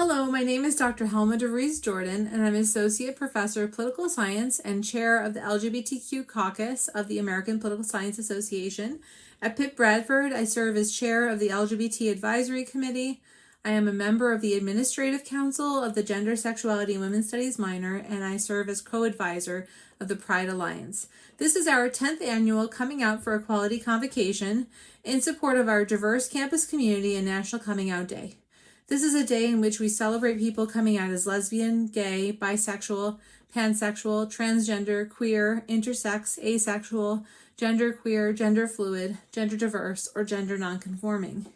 Hello, my name is Dr. Helma DeVries Jordan, and I'm Associate Professor of Political Science and Chair of the LGBTQ Caucus of the American Political Science Association. At Pitt-Bradford, I serve as Chair of the LGBT Advisory Committee. I am a member of the Administrative Council of the Gender, Sexuality, and Women's Studies minor, and I serve as co-advisor of the Pride Alliance. This is our 10th annual Coming Out for Equality convocation in support of our diverse campus community and National Coming Out Day. This is a day in which we celebrate people coming out as lesbian, gay, bisexual, pansexual, transgender, queer, intersex, asexual, genderqueer, gender fluid, gender diverse, or gender nonconforming.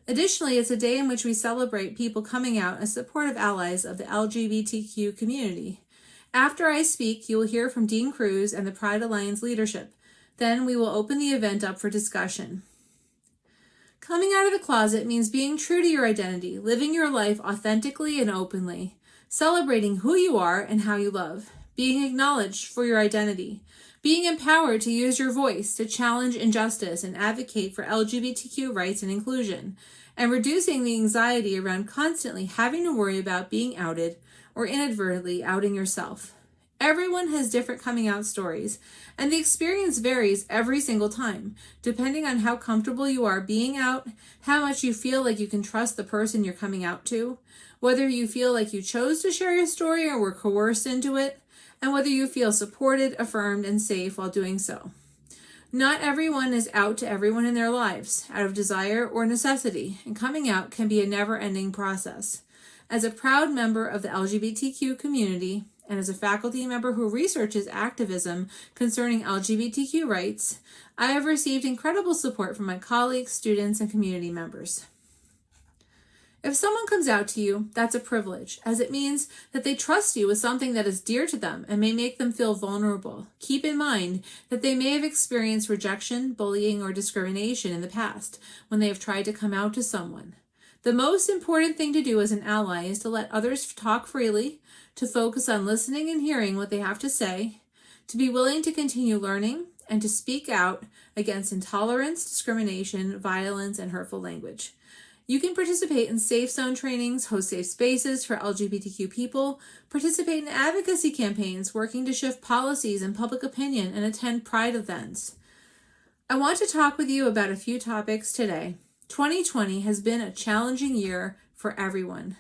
Additionally, it's a day in which we celebrate people coming out as supportive allies of the LGBTQ community. After I speak, you will hear from Dean Cruz and the Pride Alliance leadership. Then we will open the event up for discussion. Coming out of the closet means being true to your identity, living your life authentically and openly, celebrating who you are and how you love, being acknowledged for your identity, being empowered to use your voice to challenge injustice and advocate for LGBTQ rights and inclusion, and reducing the anxiety around constantly having to worry about being outed or inadvertently outing yourself. Everyone has different coming out stories, and the experience varies every single time, depending on how comfortable you are being out, how much you feel like you can trust the person you're coming out to, whether you feel like you chose to share your story or were coerced into it, and whether you feel supported, affirmed, and safe while doing so. Not everyone is out to everyone in their lives, out of desire or necessity, and coming out can be a never-ending process. As a proud member of the LGBTQ community, and as a faculty member who researches activism concerning LGBTQ rights, I have received incredible support from my colleagues, students, and community members. If someone comes out to you, that's a privilege, as it means that they trust you with something that is dear to them and may make them feel vulnerable. Keep in mind that they may have experienced rejection, bullying, or discrimination in the past when they have tried to come out to someone. The most important thing to do as an ally is to let others talk freely, to focus on listening and hearing what they have to say, to be willing to continue learning, and to speak out against intolerance, discrimination, violence, and hurtful language. You can participate in safe zone trainings, host safe spaces for LGBTQ people, participate in advocacy campaigns working to shift policies and public opinion, and attend Pride events. I want to talk with you about a few topics today. 2020 has been a challenging year for everyone,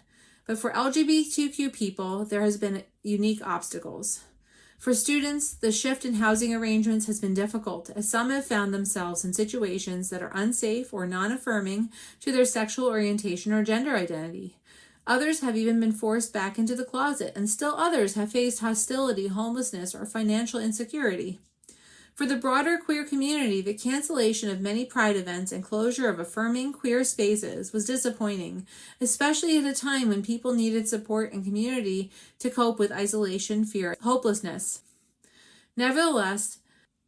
but for LGBTQ people, there has been unique obstacles. For students, the shift in housing arrangements has been difficult, as some have found themselves in situations that are unsafe or non-affirming to their sexual orientation or gender identity. Others have even been forced back into the closet, and still others have faced hostility, homelessness, or financial insecurity. For the broader queer community, the cancellation of many Pride events and closure of affirming queer spaces was disappointing, especially at a time when people needed support and community to cope with isolation, fear, and hopelessness. Nevertheless,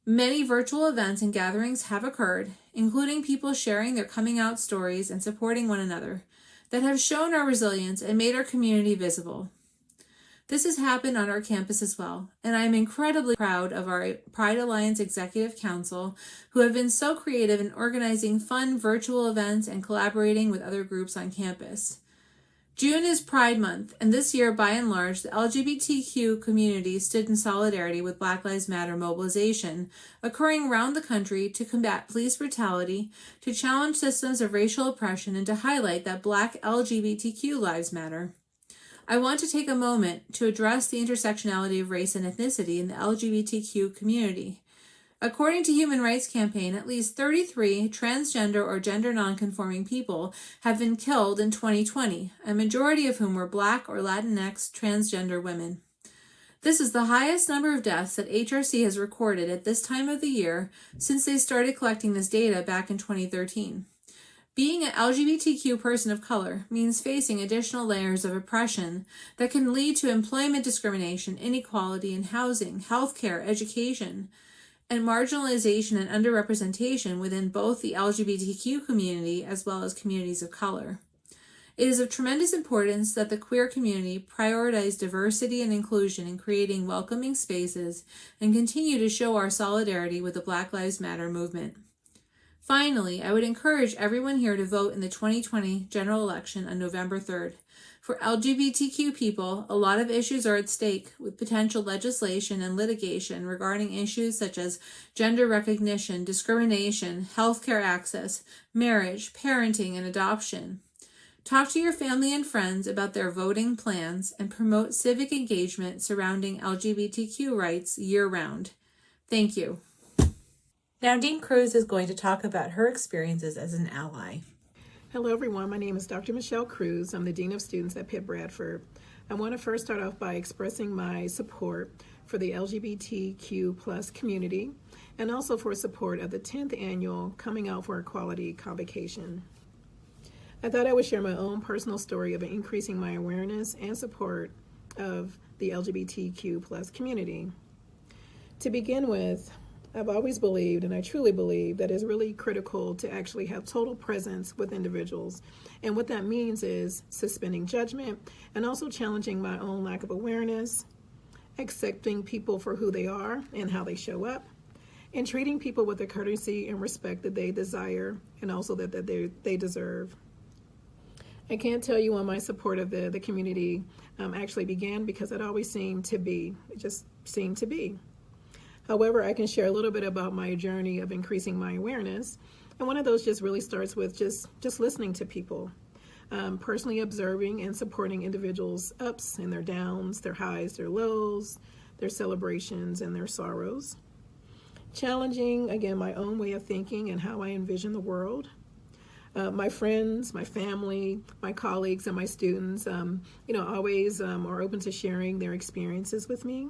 many virtual events and gatherings have occurred, including people sharing their coming out stories and supporting one another, that have shown our resilience and made our community visible. This has happened on our campus as well, and I am incredibly proud of our Pride Alliance Executive Council, who have been so creative in organizing fun virtual events and collaborating with other groups on campus. June is Pride Month, and this year, by and large, the LGBTQ community stood in solidarity with Black Lives Matter mobilization occurring around the country to combat police brutality, to challenge systems of racial oppression, and to highlight that Black LGBTQ lives matter. I want to take a moment to address the intersectionality of race and ethnicity in the LGBTQ community. According to Human Rights Campaign, at least 33 transgender or gender nonconforming people have been killed in 2020, a majority of whom were Black or Latinx transgender women. This is the highest number of deaths that HRC has recorded at this time of the year since they started collecting this data back in 2013. Being an LGBTQ person of color means facing additional layers of oppression that can lead to employment discrimination, inequality in housing, healthcare, education, and marginalization and underrepresentation within both the LGBTQ community as well as communities of color. It is of tremendous importance that the queer community prioritize diversity and inclusion in creating welcoming spaces and continue to show our solidarity with the Black Lives Matter movement. Finally, I would encourage everyone here to vote in the 2020 general election on November 3rd. For LGBTQ people, a lot of issues are at stake, with potential legislation and litigation regarding issues such as gender recognition, discrimination, healthcare access, marriage, parenting, and adoption. Talk to your family and friends about their voting plans and promote civic engagement surrounding LGBTQ rights year-round. Thank you. Now, Dean Cruz is going to talk about her experiences as an ally. Hello everyone, my name is Dr. Michelle Cruz. I'm the Dean of Students at Pitt-Bradford. I want to first start off by expressing my support for the LGBTQ plus community and also for support of the 10th annual Coming Out for Equality convocation. I thought I would share my own personal story of increasing my awareness and support of the LGBTQ plus community. To begin with, I've always believed, and I truly believe, that it's really critical to actually have total presence with individuals. And what that means is suspending judgment and also challenging my own lack of awareness, accepting people for who they are and how they show up, and treating people with the courtesy and respect that they desire and also that they deserve. I can't tell you when my support of the community actually began, because it always seemed to be. It just seemed to be. However, I can share a little bit about my journey of increasing my awareness. And one of those just really starts with just listening to people, personally observing and supporting individuals' ups and their downs, their highs, their lows, their celebrations and their sorrows. Challenging, again, my own way of thinking and how I envision the world. My friends, my family, my colleagues, and my students, always are open to sharing their experiences with me.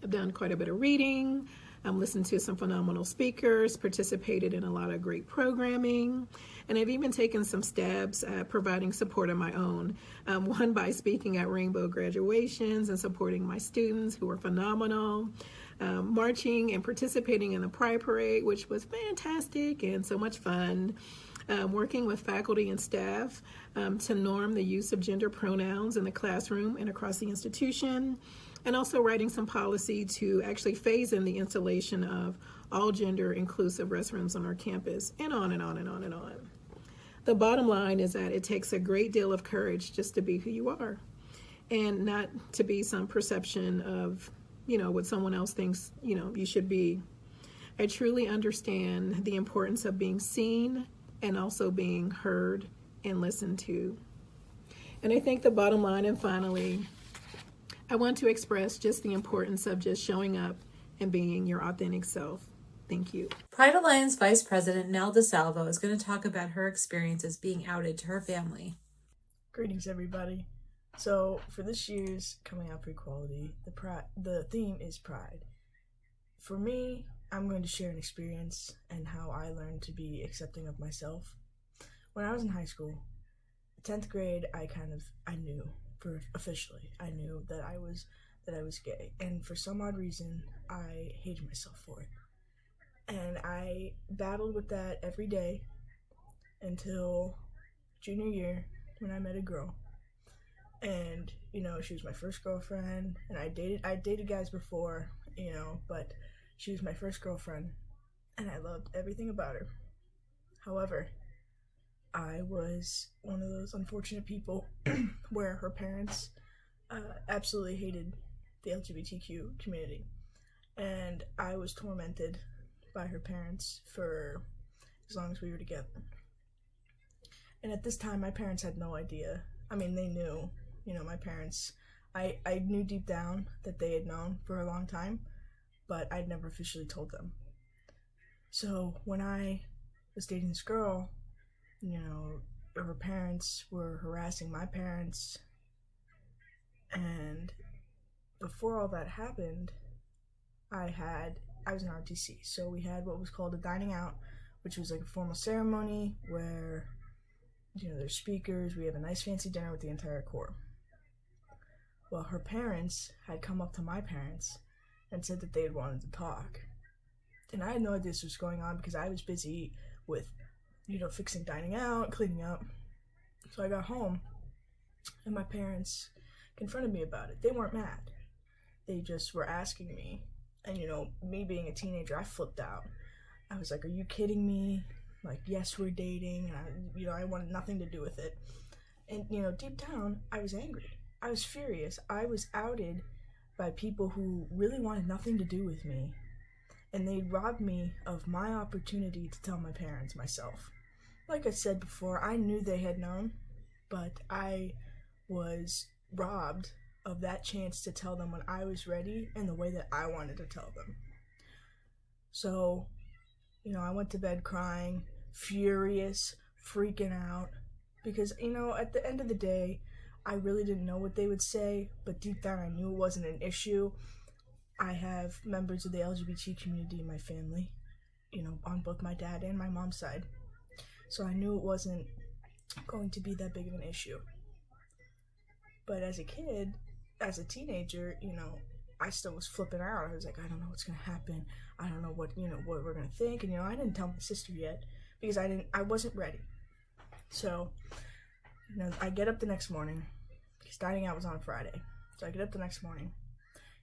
I've done quite a bit of reading. Listened to some phenomenal speakers, participated in a lot of great programming, and I've even taken some stabs at providing support of my own. One by speaking at rainbow graduations and supporting my students who were phenomenal. Marching and participating in the Pride Parade, which was fantastic and so much fun. Working with faculty and staff to norm the use of gender pronouns in the classroom and across the institution, and also writing some policy to actually phase in the installation of all gender inclusive restrooms on our campus, and on and on and on and on. The bottom line is that it takes a great deal of courage just to be who you are, and not to be some perception of, what someone else thinks, you should be. I truly understand the importance of being seen and also being heard and listened to. And I think the bottom line, and finally, I want to express just the importance of just showing up and being your authentic self. Thank you. Pride Alliance Vice President Nell DeSalvo is going to talk about her experiences being outed to her family. Greetings, everybody. So for this year's Coming Out for Equality, the theme is pride. For me, I'm going to share an experience and how I learned to be accepting of myself. When I was in high school, 10th grade, I knew I knew that I was gay, and for some odd reason, I hated myself for it. And I battled with that every day until junior year, when I met a girl. And, she was my first girlfriend, and I dated guys before, but she was my first girlfriend, and I loved everything about her. However, I was one of those unfortunate people where her parents absolutely hated the LGBTQ community, and I was tormented by her parents for as long as we were together. And at this time, my parents had no idea. I mean, they knew, my parents, I knew deep down that they had known for a long time, but I'd never officially told them. So when I was dating this girl, her parents were harassing my parents, and before all that happened, I was in RTC, so we had what was called a dining out, which was like a formal ceremony where, there's speakers, we have a nice fancy dinner with the entire corps. Well, her parents had come up to my parents and said that they had wanted to talk. And I had no idea this was going on because I was busy with, fixing dining out, cleaning up. So I got home, and my parents confronted me about it. They weren't mad. They just were asking me. And, me being a teenager, I flipped out. I was like, are you kidding me? Like, yes, we're dating. And I wanted nothing to do with it. And, deep down, I was angry. I was furious. I was outed by people who really wanted nothing to do with me. And they robbed me of my opportunity to tell my parents myself. Like I said before, I knew they had known, but I was robbed of that chance to tell them when I was ready and the way that I wanted to tell them. So, I went to bed crying, furious, freaking out, because, at the end of the day, I really didn't know what they would say, but deep down I knew it wasn't an issue. I have members of the LGBT community in my family, on both my dad and my mom's side. So I knew it wasn't going to be that big of an issue. But as a kid, as a teenager, I still was flipping out. I was like, I don't know what's going to happen. I don't know what we're going to think. And, I didn't tell my sister yet because I wasn't ready. So, I get up the next morning because dining out was on Friday. So I get up the next morning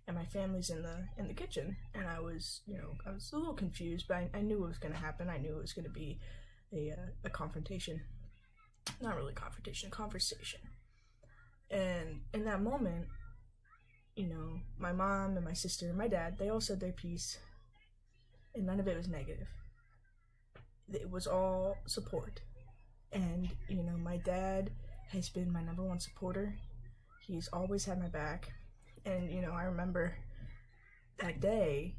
and my family's in the kitchen, and I was a little confused, but I knew what was going to happen. I knew it was going to be a confrontation. Not really confrontation, a conversation. And in that moment, my mom and my sister and my dad, they all said their piece, and none of it was negative. It was all support. And, my dad has been my number one supporter. He's always had my back. And, I remember that day,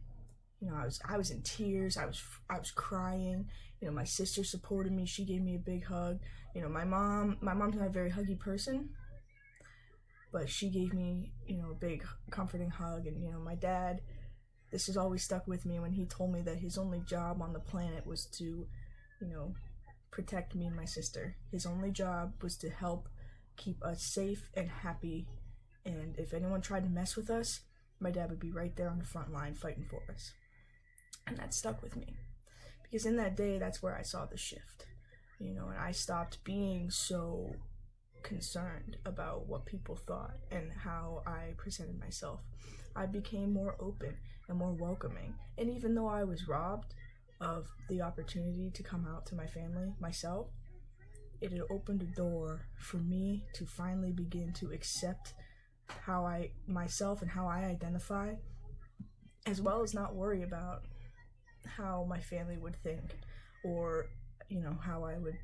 I was in tears. I was crying. My sister supported me. She gave me a big hug. My mom's not a very huggy person, but she gave me, a big comforting hug. And, my dad, this has always stuck with me when he told me that his only job on the planet was to, protect me and my sister. His only job was to help keep us safe and happy. And if anyone tried to mess with us, my dad would be right there on the front line fighting for us. And that stuck with me. Because in that day, that's where I saw the shift. And I stopped being so concerned about what people thought and how I presented myself. I became more open and more welcoming. And even though I was robbed of the opportunity to come out to my family, myself, it had opened a door for me to finally begin to accept myself and how I identify, as well as not worry about how my family would think or, how I would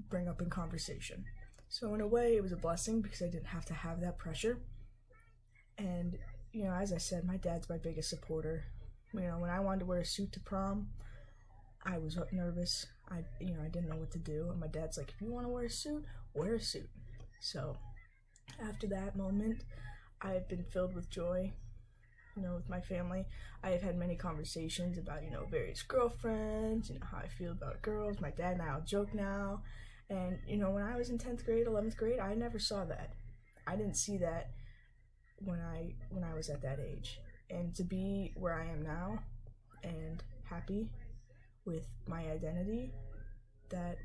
bring up in conversation. So in a way, it was a blessing because I didn't have to have that pressure. And, as I said, my dad's my biggest supporter. When I wanted to wear a suit to prom, I was nervous. I didn't know what to do. And my dad's like, if you want to wear a suit, wear a suit. So after that moment, I've been filled with joy, with my family. I have had many conversations about, various girlfriends, how I feel about girls. My dad and I'll joke now. And, when I was in 10th grade, 11th grade, I never saw that. I didn't see that when I was at that age. And to be where I am now and happy with my identity, that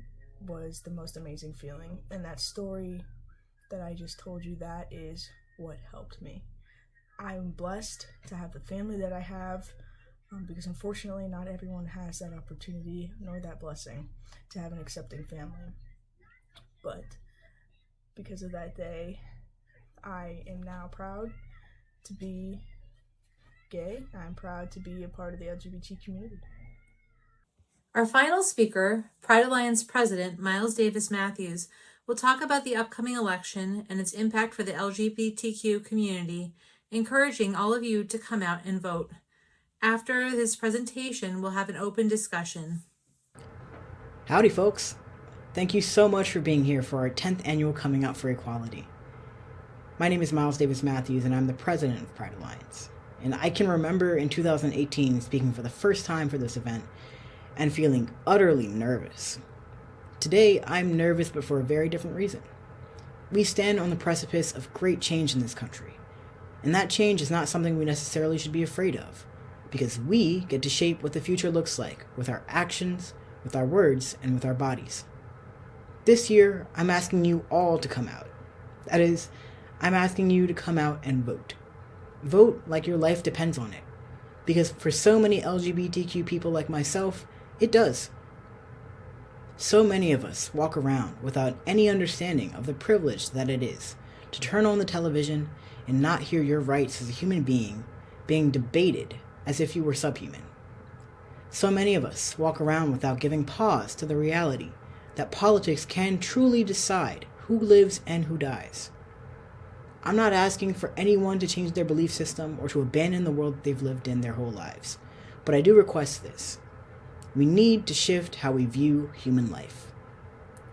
was the most amazing feeling. And that story that I just told you, that is what helped me. I'm blessed to have the family that I have, because unfortunately not everyone has that opportunity nor that blessing to have an accepting family. But because of that day, I am now proud to be gay. I'm proud to be a part of the LGBT community. Our final speaker, Pride Alliance President Miles Davis Matthews, will talk about the upcoming election and its impact for the LGBTQ community, encouraging all of you to come out and vote. After this presentation, we'll have an open discussion. Howdy, folks. Thank you so much for being here for our 10th annual Coming Out for Equality. My name is Miles Davis Matthews, and I'm the president of Pride Alliance. And I can remember in 2018 speaking for the first time for this event and feeling utterly nervous. Today, I'm nervous, but for a very different reason. We stand on the precipice of great change in this country, and that change is not something we necessarily should be afraid of, because we get to shape what the future looks like with our actions, with our words, and with our bodies. This year, I'm asking you all to come out. That is, I'm asking you to come out and vote. Vote like your life depends on it, because for so many LGBTQ people like myself, it does. So many of us walk around without any understanding of the privilege that it is to turn on the television and not hear your rights as a human being being debated as if you were subhuman. So many of us walk around without giving pause to the reality that politics can truly decide who lives and who dies. I'm not asking for anyone to change their belief system or to abandon the world they've lived in their whole lives, but I do request this. We need to shift how we view human life.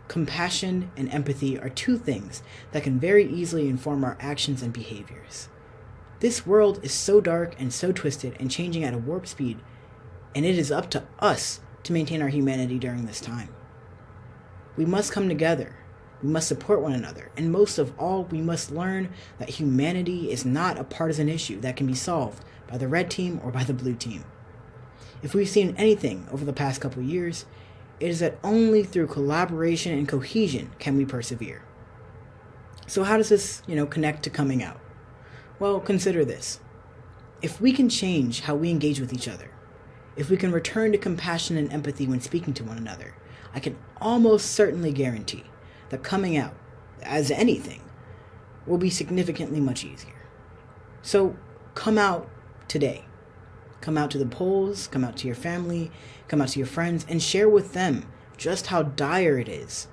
Compassion and empathy are two things that can very easily inform our actions and behaviors. This world is so dark and so twisted and changing at a warp speed, and it is up to us to maintain our humanity during this time. We must come together. We must support one another, and most of all, we must learn that humanity is not a partisan issue that can be solved by the red team or by the blue team. If we've seen anything over the past couple of years, it is that only through collaboration and cohesion can we persevere. So how does this, connect to coming out? Well, consider this. If we can change how we engage with each other, if we can return to compassion and empathy when speaking to one another, I can almost certainly guarantee that coming out, as anything, will be significantly much easier. So come out today. Come out to the polls, come out to your family, come out to your friends, and share with them just how dire it is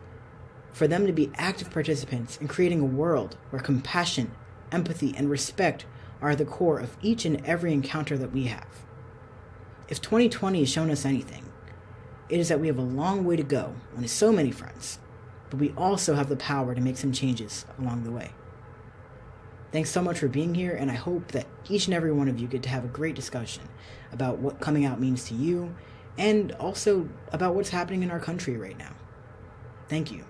for them to be active participants in creating a world where compassion, empathy, and respect are at the core of each and every encounter that we have. If 2020 has shown us anything, it is that we have a long way to go on so many fronts, but we also have the power to make some changes along the way. Thanks so much for being here, and I hope that each and every one of you get to have a great discussion about what coming out means to you, and also about what's happening in our country right now. Thank you.